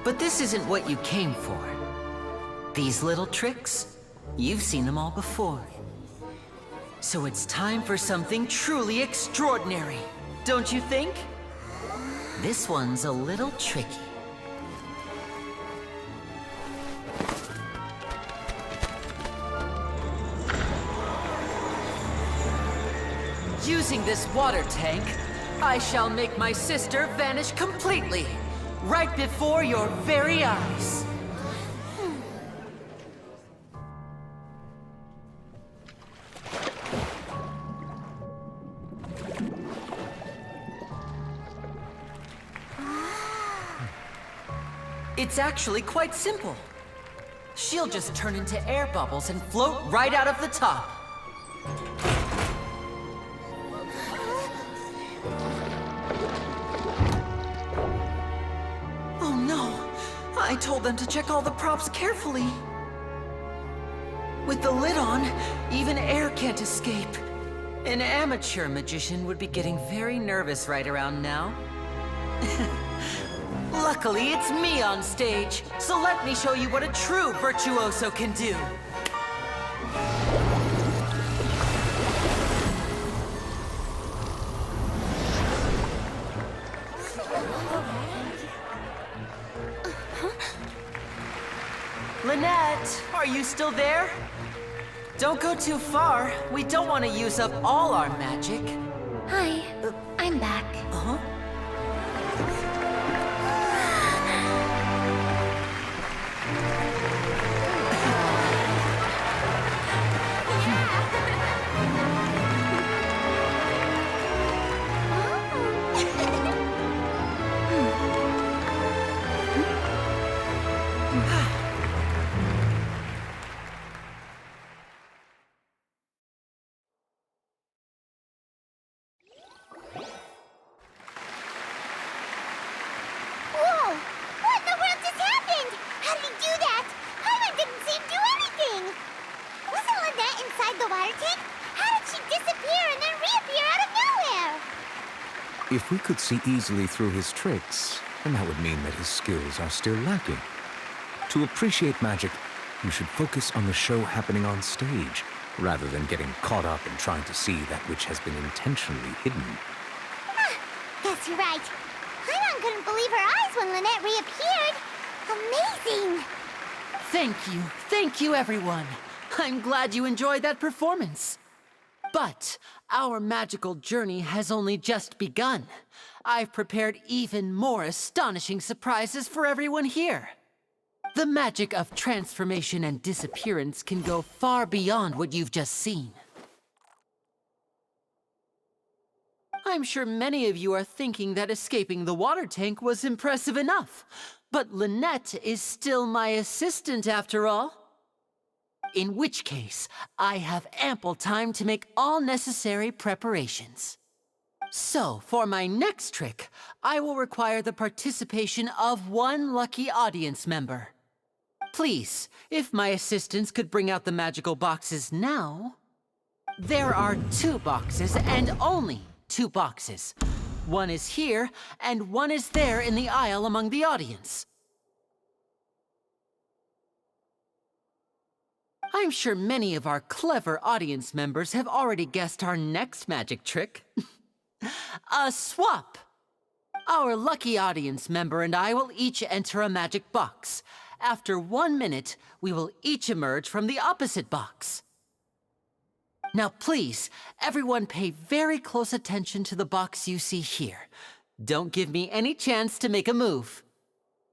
But this isn't what you came for. These little tricks, you've seen them all before. So it's time for something truly extraordinary, don't you think? This one's a little tricky. Using this water tank, I shall make my sister vanish completely, right before your very eyes. It's actually quite simple. She'll just turn into air bubbles and float right out of the top. Oh no! I told them to check all the props carefully. With the lid on, even air can't escape. An amateur magician would be getting very nervous right around now. Luckily, it's me on stage, so let me show you what a true virtuoso can do. Lynette, are you still there? Don't go too far. We don't want to use up all our magic. Hi, I'm back. Uh-huh. If we could see easily through his tricks, then that would mean that his skills are still lacking. To appreciate magic, you should focus on the show happening on stage, rather than getting caught up in trying to see that which has been intentionally hidden. Guess you're right. Paimon couldn't believe her eyes when Lynette reappeared. Amazing! Thank you everyone. I'm glad you enjoyed that performance. But our magical journey has only just begun. I've prepared even more astonishing surprises for everyone here. The magic of transformation and disappearance can go far beyond what you've just seen. I'm sure many of you are thinking that escaping the water tank was impressive enough. But Lynette is still my assistant after all. In which case, I have ample time to make all necessary preparations. So, for my next trick, I will require the participation of one lucky audience member. Please, if my assistants could bring out the magical boxes now. There are 2 boxes, and only 2 boxes. One is here, and one is there in the aisle among the audience. I'm sure many of our clever audience members have already guessed our next magic trick. A swap! Our lucky audience member and I will each enter a magic box. After 1 minute, we will each emerge from the opposite box. Now please, everyone pay very close attention to the box you see here. Don't give me any chance to make a move.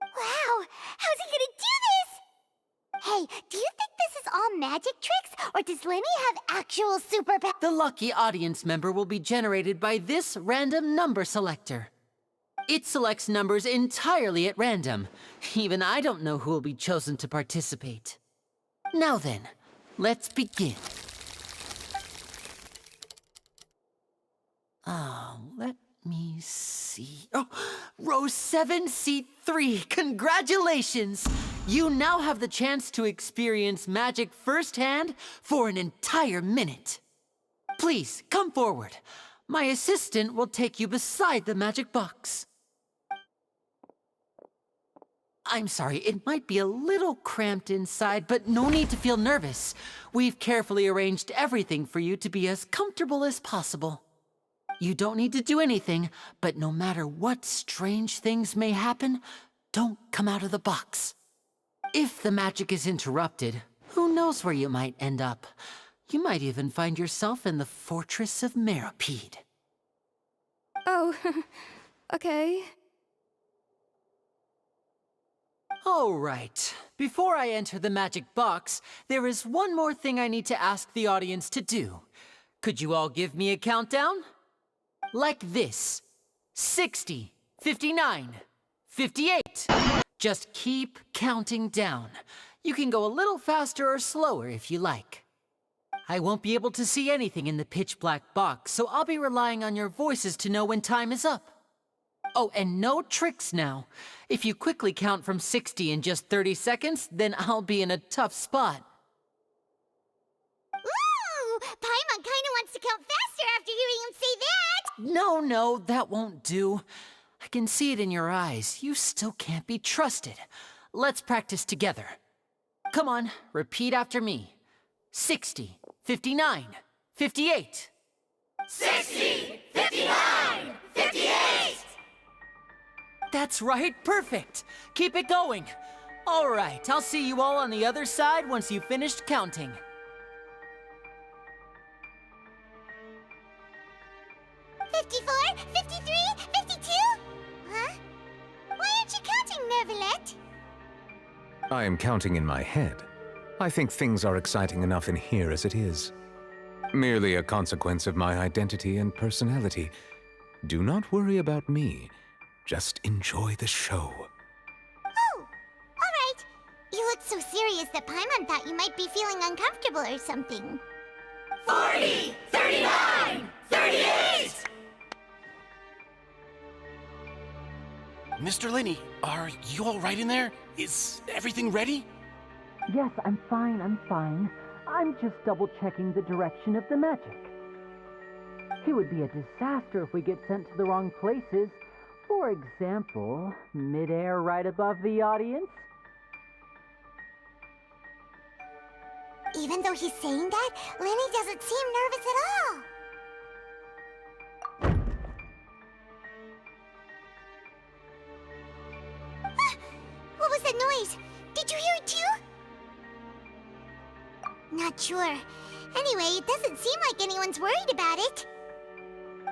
Wow! How's he gonna do this? Hey, do you think this is all magic tricks, or does Lenny have actual superpowers? The lucky audience member will be generated by this random number selector. It selects numbers entirely at random. Even I don't know who will be chosen to participate. Now then, let's begin. Let me see. Oh, row 7, seat 3. Congratulations! You now have the chance to experience magic firsthand for an entire minute. Please, come forward. My assistant will take you beside the magic box. I'm sorry, it might be a little cramped inside, but no need to feel nervous. We've carefully arranged everything for you to be as comfortable as possible. You don't need to do anything, but no matter what strange things may happen, don't come out of the box. If the magic is interrupted, who knows where you might end up? You might even find yourself in the Fortress of Meropide. Oh, okay. All right. Before I enter the magic box, there is one more thing I need to ask the audience to do. Could you all give me a countdown? Like this. 60, 59, 58. Just keep counting down. You can go a little faster or slower if you like. I won't be able to see anything in the pitch black box, so I'll be relying on your voices to know when time is up. Oh, and no tricks now. If you quickly count from 60 in just 30 seconds, then I'll be in a tough spot. Ooh! Paimon kinda wants to count faster after hearing him say that! No, that won't do. I can see it in your eyes. You still can't be trusted. Let's practice together. Come on, repeat after me. 60, 59, 58. 60! 59! 58! That's right, perfect. Keep it going. All right, I'll see you all on the other side once you've finished counting. $54, $53, $52? Huh? Why aren't you counting, Neverlet? I am counting in my head. I think things are exciting enough in here as it is. Merely a consequence of my identity and personality. Do not worry about me. Just enjoy the show. Oh, all right. You look so serious that Paimon thought you might be feeling uncomfortable or something. 40, 39, 38! Mr. Linney, are you all right in there? Is everything ready? Yes, I'm fine. I'm just double-checking the direction of the magic. It would be a disaster if we get sent to the wrong places. For example, midair right above the audience. Even though he's saying that, Lenny doesn't seem nervous at all. What was that noise? Did you hear it too? Not sure. Anyway, it doesn't seem like anyone's worried about it.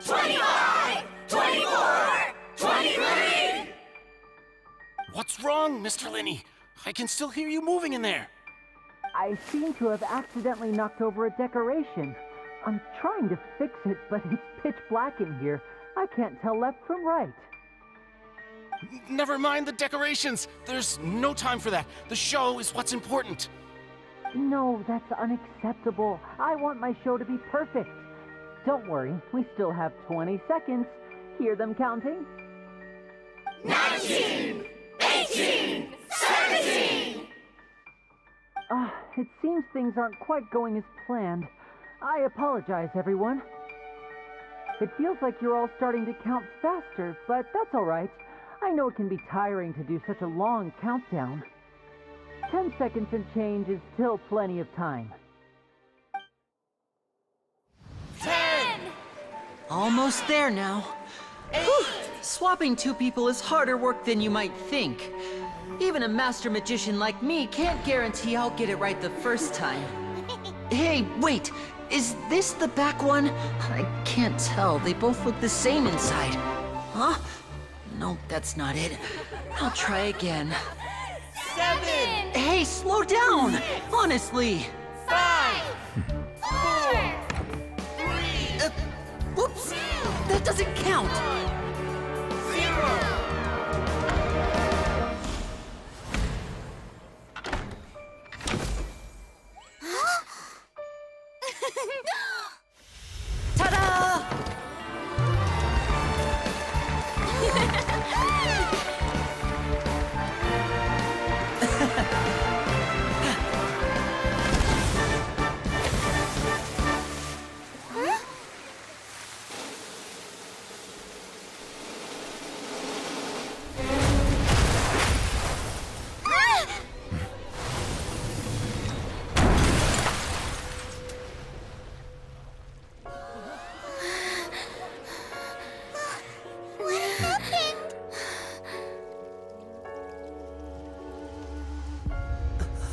25! 24! 23! What's wrong, Mr. Linney? I can still hear you moving in there. I seem to have accidentally knocked over a decoration. I'm trying to fix it, but it's pitch black in here. I can't tell left from right. Never mind the decorations. There's no time for that. The show is what's important. No, that's unacceptable. I want my show to be perfect. Don't worry, we still have 20 seconds. Hear them counting? 19! 18! 17! It seems things aren't quite going as planned. I apologize, everyone. It feels like you're all starting to count faster, but that's all right. I know it can be tiring to do such a long countdown. 10 seconds and change is still plenty of time. 10! Almost there now. Whew. Swapping two people is harder work than you might think. Even a master magician like me can't guarantee I'll get it right the first time. Hey, wait! Is this the back one? I can't tell. They both look the same inside. Huh? Nope, that's not it. I'll try again. 7! Hey, slow down! Honestly! 5! 4! 3! Whoops! That doesn't count! 0! Ta-da!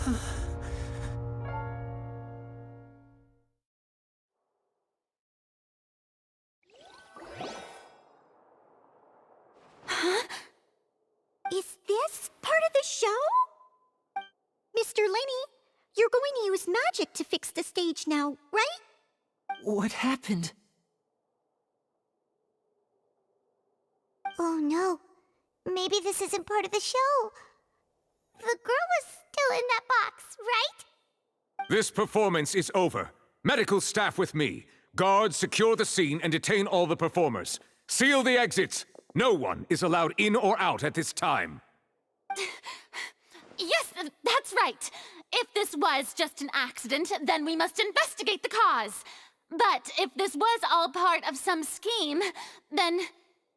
Is this part of the show? Mr. Lenny, you're going to use magic to fix the stage now, right? What happened? Oh no, maybe this isn't part of the show. The girl was still in that box, right? This performance is over. Medical staff with me. Guards, secure the scene and detain all the performers. Seal the exits. No one is allowed in or out at this time. Yes, that's right. If this was just an accident, then we must investigate the cause. But if this was all part of some scheme, then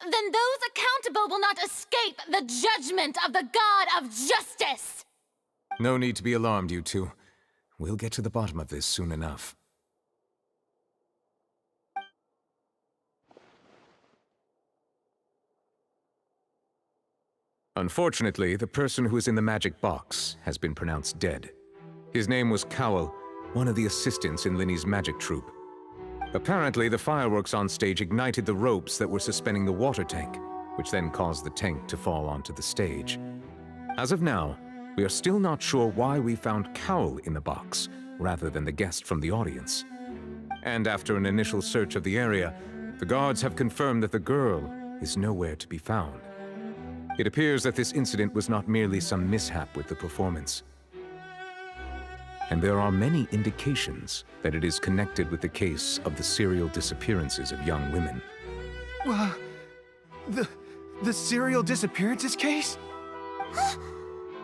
those accountable will not escape the judgment of the God of Justice. No need to be alarmed, you two. We'll get to the bottom of this soon enough. Unfortunately, the person who is in the magic box has been pronounced dead. His name was Cowell, one of the assistants in Linny's magic troupe. Apparently, the fireworks on stage ignited the ropes that were suspending the water tank, which then caused the tank to fall onto the stage. As of now, we are still not sure why we found Cowell in the box, rather than the guest from the audience. And after an initial search of the area, the guards have confirmed that the girl is nowhere to be found. It appears that this incident was not merely some mishap with the performance. And there are many indications that it is connected with the case of the serial disappearances of young women. The serial disappearances case?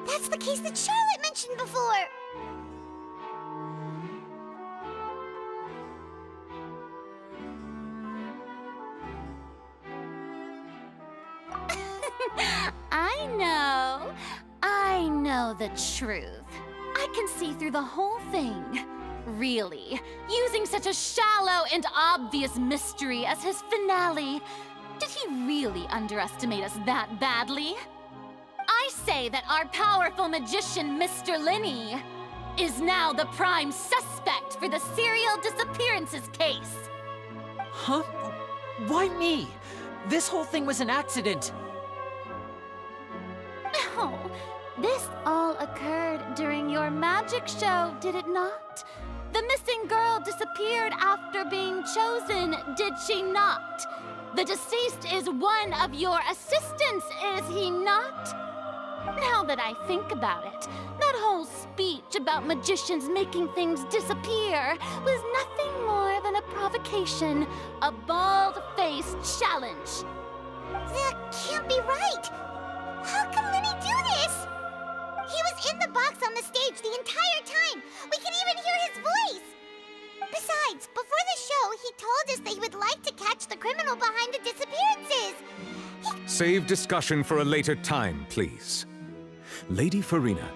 That's the case that Charlotte mentioned before. I know the truth. I can see through the whole thing. Really, using such a shallow and obvious mystery as his finale. Did he really underestimate us that badly? I say that our powerful magician, Mr. Linny, is now the prime suspect for the serial disappearances case. Huh? Why me? This whole thing was an accident. No, this all occurred during your magic show, did it not? The missing girl disappeared after being chosen, did she not? The deceased is one of your assistants, is he not? Now that I think about it, that whole speech about magicians making things disappear was nothing more than a provocation, a bald-faced challenge. That can't be right. How can Linny do this? He was in the box on the stage the entire time. We can even hear his voice. Besides, before the show, he told us that he would like to catch the criminal behind the disappearances. Save discussion for a later time, please. Lady Farina,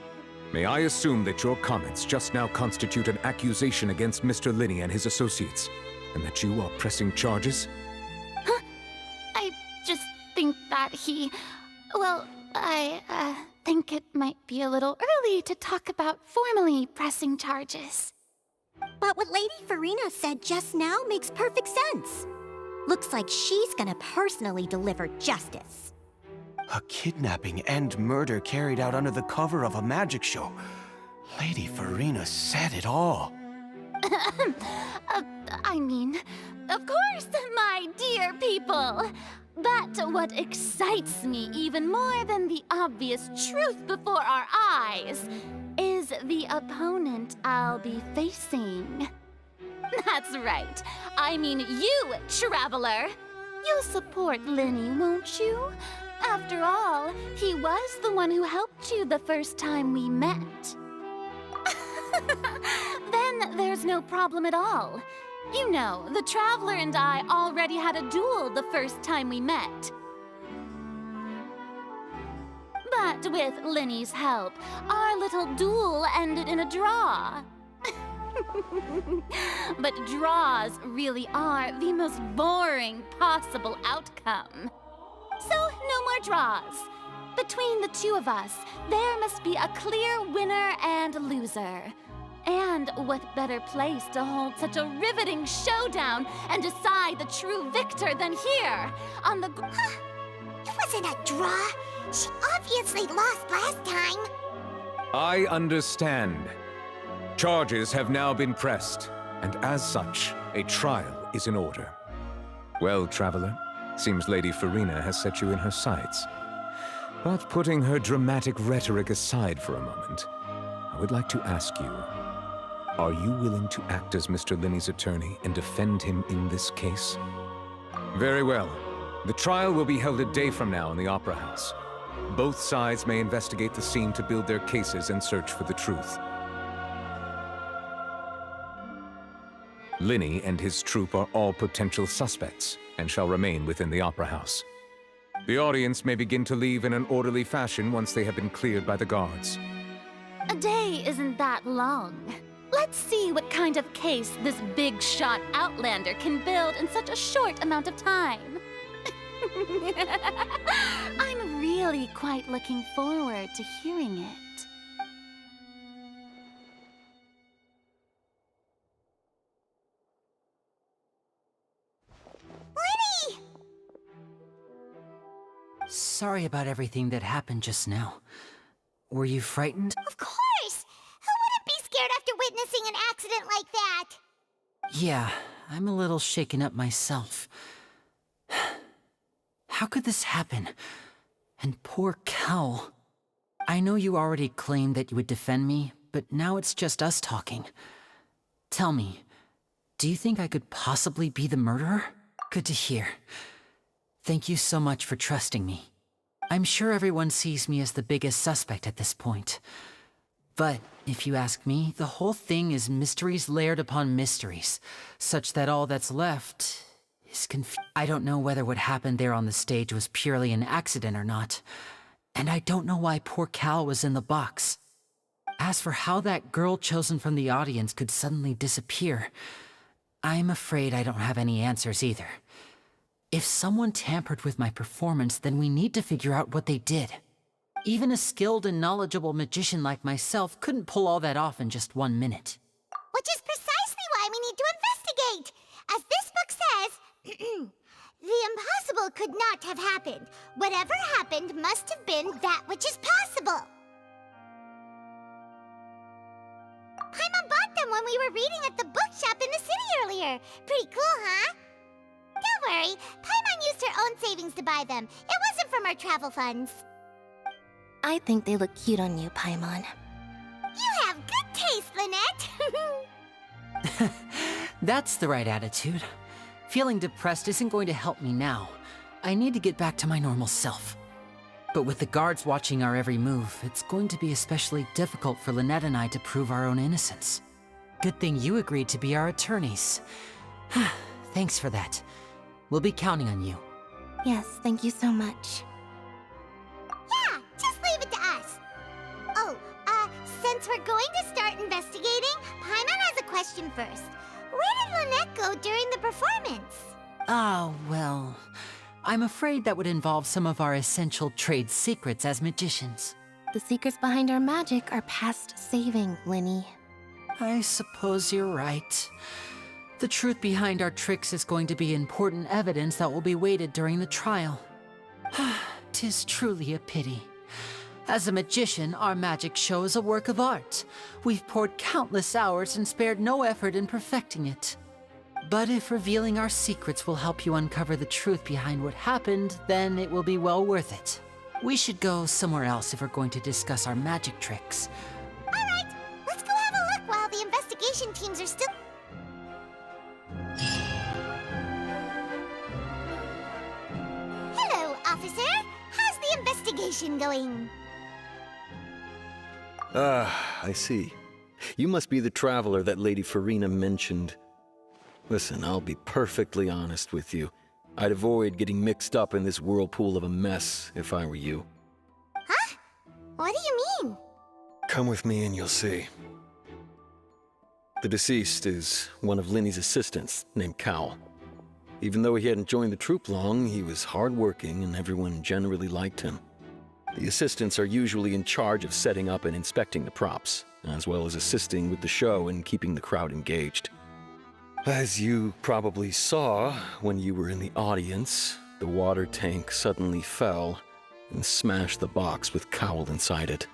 may I assume that your comments just now constitute an accusation against Mr. Linny and his associates, and that you are pressing charges? I just think that I think it might be a little early to talk about formally pressing charges. But what Lady Farina said just now makes perfect sense. Looks like she's gonna personally deliver justice. A kidnapping and murder carried out under the cover of a magic show. Lady Farina said it all. Of course, my dear people. But what excites me even more than the obvious truth before our eyes is the opponent I'll be facing. That's right. I mean you, Traveler. You'll support Linny, won't you? After all, he was the one who helped you the first time we met. Then there's no problem at all. You know, the Traveler and I already had a duel the first time we met. But with Linny's help, our little duel ended in a draw. But draws really are the most boring possible outcome. So, no more draws. Between the two of us, there must be a clear winner and loser. And what better place to hold such a riveting showdown and decide the true victor than here, on the... It wasn't a draw. She obviously lost last time. I understand. Charges have now been pressed, and as such, a trial is in order. Well, Traveler, seems Lady Farina has set you in her sights. But putting her dramatic rhetoric aside for a moment, I would like to ask you, are you willing to act as Mr. Linney's attorney and defend him in this case? Very well. The trial will be held a day from now in the Opera House. Both sides may investigate the scene to build their cases and search for the truth. Linney and his troupe are all potential suspects and shall remain within the Opera House. The audience may begin to leave in an orderly fashion once they have been cleared by the guards. A day isn't that long. Let's see what kind of case this big shot outlander can build in such a short amount of time. I'm really quite looking forward to hearing it. Lenny! Sorry about everything that happened just now. Were you frightened? Of course! Who wouldn't be scared after witnessing an accident like that? Yeah, I'm a little shaken up myself. How could this happen? And poor Cal. I know you already claimed that you would defend me, but now it's just us talking. Tell me, do you think I could possibly be the murderer? Good to hear. Thank you so much for trusting me. I'm sure everyone sees me as the biggest suspect at this point. But if you ask me, the whole thing is mysteries layered upon mysteries, such that all that's left is I don't know whether what happened there on the stage was purely an accident or not. And I don't know why poor Cal was in the box. As for how that girl chosen from the audience could suddenly disappear, I'm afraid I don't have any answers either. If someone tampered with my performance, then we need to figure out what they did. Even a skilled and knowledgeable magician like myself couldn't pull all that off in just 1 minute. Which is precisely why we need to investigate. As this book says, the impossible could not have happened. Whatever happened must have been that which is possible. Paimon bought them when we were reading at the bookshop in the city earlier. Pretty cool, huh? Don't worry, Paimon used her own savings to buy them. It wasn't from our travel funds. I think they look cute on you, Paimon. You have good taste, Lynette. That's the right attitude. Feeling depressed isn't going to help me now. I need to get back to my normal self. But with the guards watching our every move, it's going to be especially difficult for Lynette and I to prove our own innocence. Good thing you agreed to be our attorneys. Thanks for that. We'll be counting on you. Yes, thank you so much. Yeah, just leave it to us. Oh, since we're going to start investigating, Paimon has a question first. Where did Lynette go during the performance? Ah, well, I'm afraid that would involve some of our essential trade secrets as magicians. The secrets behind our magic are past saving, Linny. I suppose you're right. The truth behind our tricks is going to be important evidence that will be weighted during the trial. 'Tis truly a pity. As a magician, our magic show is a work of art. We've poured countless hours and spared no effort in perfecting it. But if revealing our secrets will help you uncover the truth behind what happened, then it will be well worth it. We should go somewhere else if we're going to discuss our magic tricks. All right, let's go have a look while the investigation teams are still... Hello, officer. How's the investigation going? Ah, I see. You must be the traveler that Lady Farina mentioned. Listen, I'll be perfectly honest with you. I'd avoid getting mixed up in this whirlpool of a mess if I were you. Huh? What do you mean? Come with me and you'll see. The deceased is one of Linny's assistants, named Cal. Even though he hadn't joined the troupe long, he was hardworking and everyone generally liked him. The assistants are usually in charge of setting up and inspecting the props, as well as assisting with the show and keeping the crowd engaged. As you probably saw when you were in the audience, the water tank suddenly fell and smashed the box with Cowl inside it.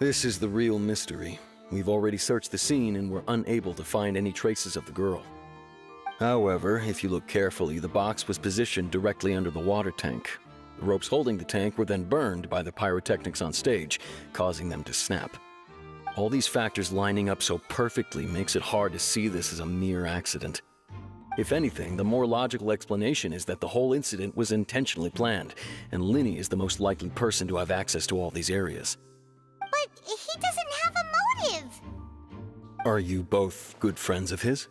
This is the real mystery. We've already searched the scene and were unable to find any traces of the girl. However, if you look carefully, the box was positioned directly under the water tank. The ropes holding the tank were then burned by the pyrotechnics on stage, causing them to snap. All these factors lining up so perfectly makes it hard to see this as a mere accident. If anything, the more logical explanation is that the whole incident was intentionally planned, and Linny is the most likely person to have access to all these areas. But he doesn't have a motive. Are you both good friends of his?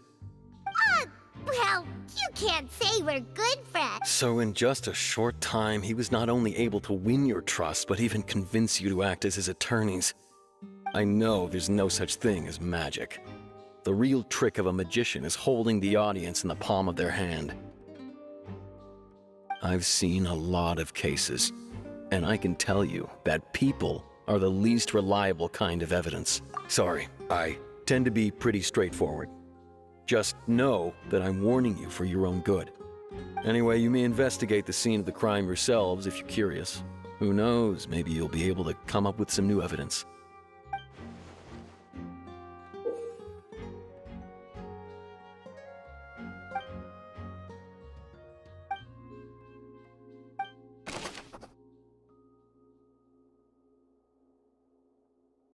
Well, you can't say we're good friends. So in just a short time, he was not only able to win your trust, but even convince you to act as his attorneys. I know there's no such thing as magic. The real trick of a magician is holding the audience in the palm of their hand. I've seen a lot of cases, and I can tell you that people are the least reliable kind of evidence. Sorry, I tend to be pretty straightforward. Just know that I'm warning you for your own good. Anyway, you may investigate the scene of the crime yourselves if you're curious. Who knows, maybe you'll be able to come up with some new evidence.